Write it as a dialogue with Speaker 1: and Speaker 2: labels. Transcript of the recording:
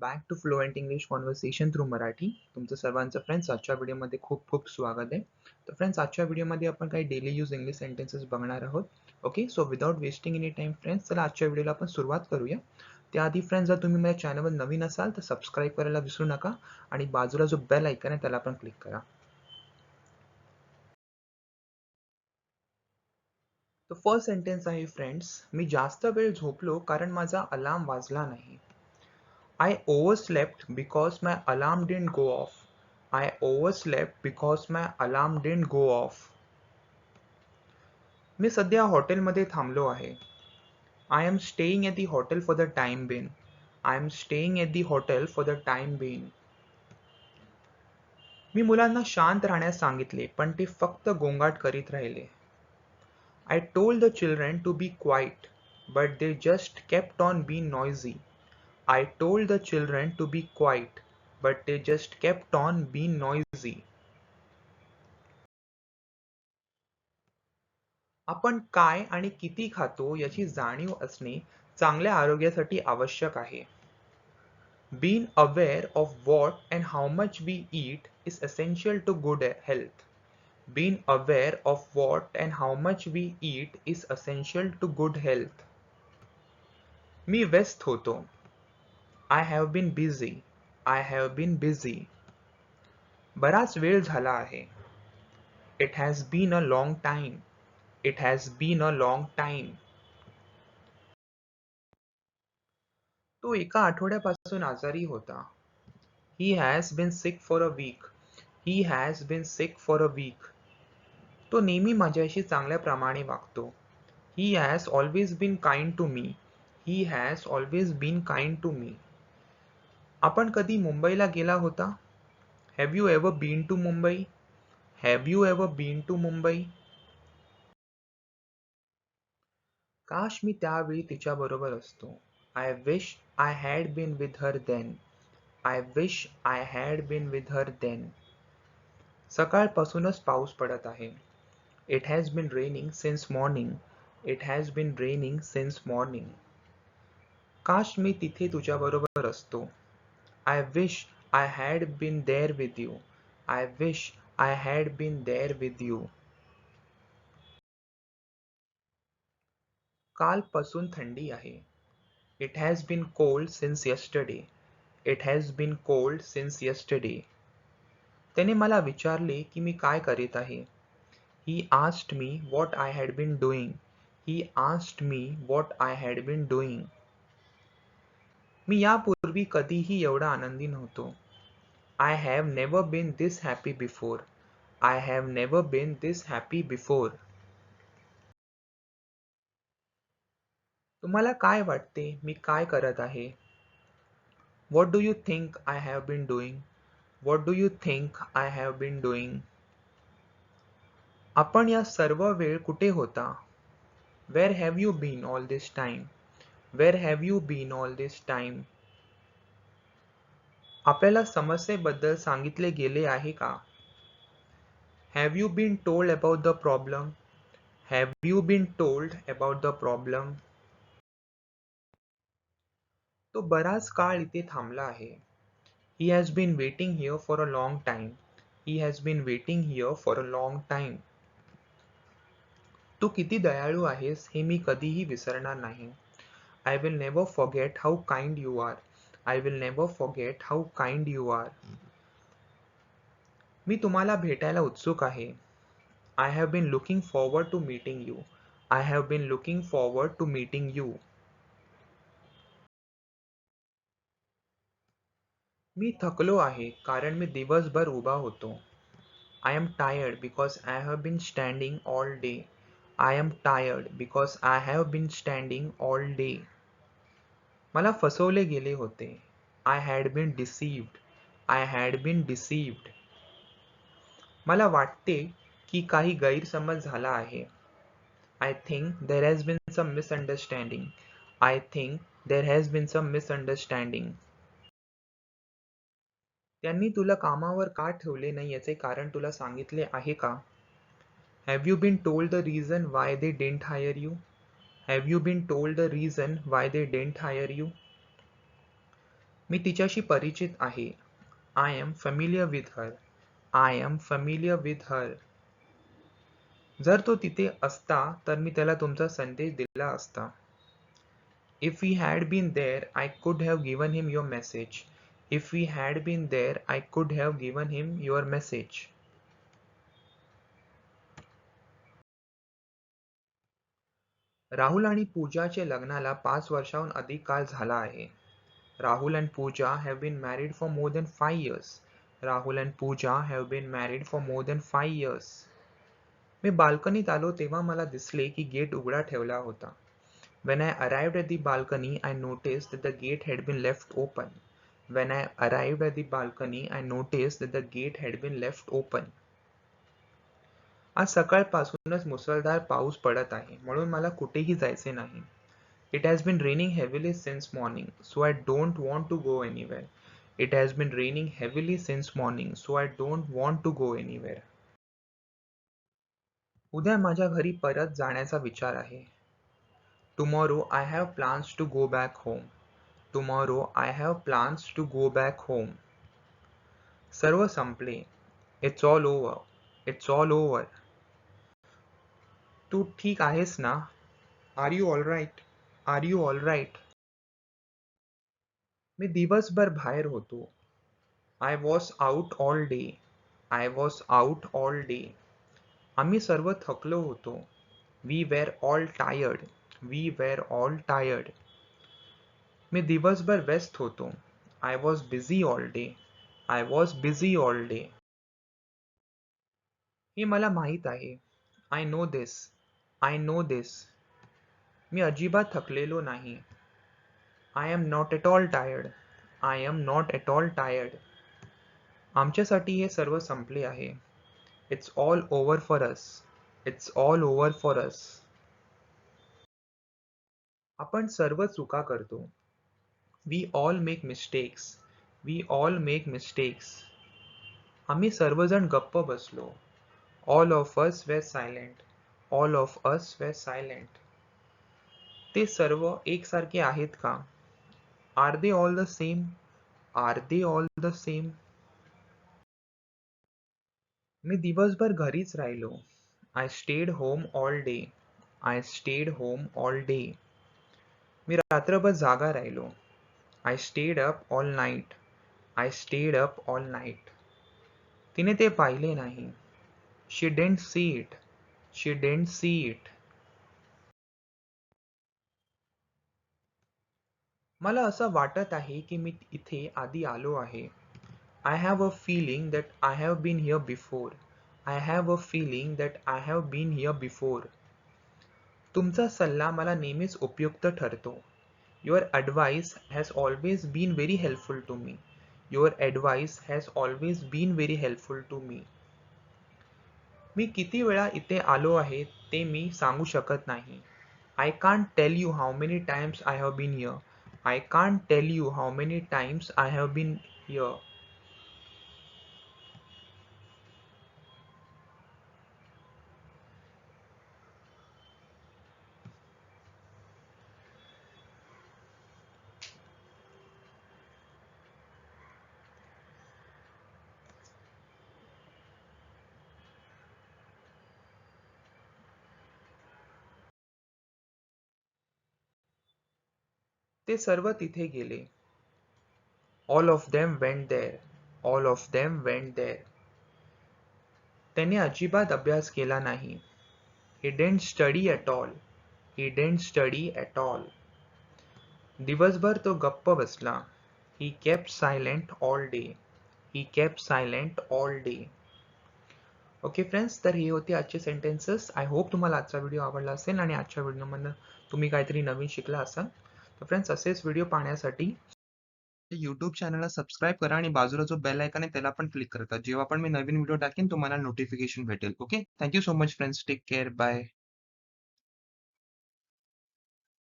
Speaker 1: Back to fluent English conversation through Marathi. तुमचं सर्वांचं friends आजच्या व्हिडिओमध्ये खूप खूप स्वागत आहे. तर फ्रेंड्स, आजच्या व्हिडिओमध्ये आपण काही डेली यूज इंग्लिश सेंटेन्सेस बघणार आहोत. Okay, so without wasting any time friends, चला आजच्या व्हिडिओला आपण सुरुवात करूया. त्याआधी फ्रेंड्स, जर तुम्ही माझ्या चॅनलवर नवीन असाल तर सबस्क्राईब करायला विसरू नका आणि बाजूला जो बेल आयकॉन आहे त्याला पण क्लिक करा. तर फर्स्ट सेंटेन्स आहे फ्रेंड्स, मी जास्त वेळ झोपलो कारण माझा अलार्म वाजला नाही. I overslept because my alarm didn't go off. I overslept because my alarm didn't go off. मी सध्या हॉटेलमध्ये थांबलो आहे. I am staying at the hotel for the time being. I am staying at the hotel for the time being. मी मुलांना शांत राहण्यास सांगितले पण ते फक्त गोंगाट करीत राहिले. I told the children to be quiet, but they just kept on being noisy. I told the children to be quiet, but they just kept on being noisy. आपण काय आणि किती खातो याची जाणीव असणे चांगल्या आरोग्यासाठी आवश्यक आहे. Being aware of what and how much we eat is essential to good health. Being aware of what and how much we eat is essential to good health. मी व्यस्त होतो. I have been busy. I have been busy. बराच वेळ झाला आहे. It has been a long time. It has been a long time. तो एका आठवड्यापासून आजारी होता. He has been sick for a week. He has been sick for a week. तो नेहमी माझ्याशी चांगल्या प्रमाणे वागतो. He has always been kind to me. He has always been kind to me. आपण कधी मुंबईला गेला होता? Have you ever been to Mumbai? Have you ever been to Mumbai? काश मी त्यावेळी तिच्याबरोबर असतो. I wish I had been with her then. I wish I had been with her then. सकाळपासूनच पाऊस पडत आहे. It has been raining since morning. It has been raining since morning. काश मी तिथे तुझ्याबरोबर असतो. I wish I had been there with you. I wish I had been there with you. कालपासून थंडी आहे. It has been cold since yesterday. It has been cold since yesterday. त्याने मला विचारले की मी काय करीत आहे. He asked me what I had been doing. He asked me what I had been doing. मी यापूर्वी कधीही एवढा आनंदी नव्हतो. I have never been this happy before. I have never been this happy before. तुम्हाला काय वाटते मी काय करत आहे? What do you think I have been doing? What do you think I have been doing? आपण या सर्व वेळ कुठे होता? Where have you been all this time? Where have you been all this time? आपल्याला समस्येबद्दल सांगितले गेले आहे का? Have you been told about the problem? Have you been told about the problem? तो बराच काळ इथे थांबला आहे. He has been waiting here for a long time. He has been waiting here for a long time. तू किती दयाळू आहेस हे मी कधीही विसरणार नाही. I will never forget how kind you are. I will never forget how kind you are. मी तुम्हाला भेटायला उत्सुक आहे. I have been looking forward to meeting you. I have been looking forward to meeting you. मी थकलो आहे कारण मी दिवसभर उभा होतो. I am tired because I have been standing all day. I am tired because I have been standing all day. मला फसवले गेले होते. I had been deceived. I had been deceived. मला वाटते की काही गैरसमज झाला आहे. I think there has been some misunderstanding. I think there has been some misunderstanding. त्यांनी तुला कामावर का ठेवले नाही याचे कारण तुला सांगितले आहे का? Have you been told the reason why they didn't hire you? Have you been told the reason why they didn't hire you? मी तिच्याशी परिचित आहे. I am familiar with her. I am familiar with her. जर तो तिथे असता तर मी त्याला तुमचा संदेश दिला असता. If he had been there, I could have given him your message. If he had been there, I could have given him your message. Rahul आणि पूजाचे लग्नाला 5 वर्षाहून अधिक काळ झाला आहे. Rahul and Pooja have been married for more than 5 years. Rahul and Pooja have been married for more than 5 years. मी बाल्कनीत आलो तेव्हा मला दिसले की गेट उघडा ठेवला होता. When I arrived at the balcony, I noticed that the gate had been left open. When I arrived at the balcony, I noticed that the gate had been left open. आज सकाळपासूनच मुसळधार पाऊस पडत आहे, म्हणून मला कुठेही जायचे नाही. It has been raining heavily since morning, so I don't want to go anywhere. It has been raining heavily since morning, so I don't want to go anywhere. उद्या माझ्या घरी परत जाण्याचा विचार आहे. Tomorrow I have plans to go back home. Tomorrow I have plans to go back home. सर्व संपले. It's all over. It's all over. तू ठीक आहेस ना? Are you all right? Are you all right? मी दिवसभर बाहेर होतो. I was out all day. I was out all day. आम्ही सर्व थकलो होतो. We were all tired. We were all tired. मी दिवसभर व्यस्त होतो. I was busy all day. I was busy all day. हे मला माहीत आहे. I know this. I know this. मी अजिबात थकलेलो नाही. I am not at all tired. I am not at all tired. आमच्यासाठी हे सर्व संपले आहे. It's all over for us. It's all over for us. आपण सर्व चुका करतो. We all make mistakes. We all make mistakes. आम्ही सर्वजण गप्प बसलो. All of us were silent. All of us were silent. ते सर्व एकसारखे आहेत का? Are they all the same? Are they all the same? मी दिवसभर घरीच राहिलो. I stayed home all day. I stayed home all day. मी रात्रभर जागा राहिलो. I stayed up all night. I stayed up all night. तिने ते पाहिले नाही. She didn't see it. She didn't see it. मला असं वाटत आहे की मी इथे आधी आलो आहे. I have a feeling that I have been here before. I have a feeling that I have been here before. तुमचा सल्ला मला नेहमीच उपयुक्त ठरतो. Your advice has always been very helpful to me. Your advice has always been very helpful to me. मी किती वेळा इथे आलो आहे ते मी सांगू शकत नाही. I can't tell you how many times I have been here. I can't tell you how many times I have been here. ते सर्व तिथे गेले. All of them went there. All of them went there. त्याने अजिबात अभ्यास केला नाही. He didn't study at all. He didn't study at all. दिवसभर तो गप्प बसला. He kept silent all day. He kept silent all day. Okay friends, तर हे होते आजचे सेंटेन्सेस. आय होप तुम्हाला आजचा व्हिडिओ आवडला असेल आणि आजच्या व्हिडिओमधून तुम्ही काहीतरी नवीन शिकला असाल. तर फ्रेंड्स, असेच व्हिडिओ पाहण्यासाठी YouTube चॅनलला सबस्क्राईब करा आणि बाजूला जो बेल आयकॉन आहे त्याला पण क्लिक करा. जेव्हा पण मी नवीन व्हिडिओ टाकेन तुम्हाला नोटिफिकेशन भेटेल. Okay, thank you so much friends. Take care. Bye.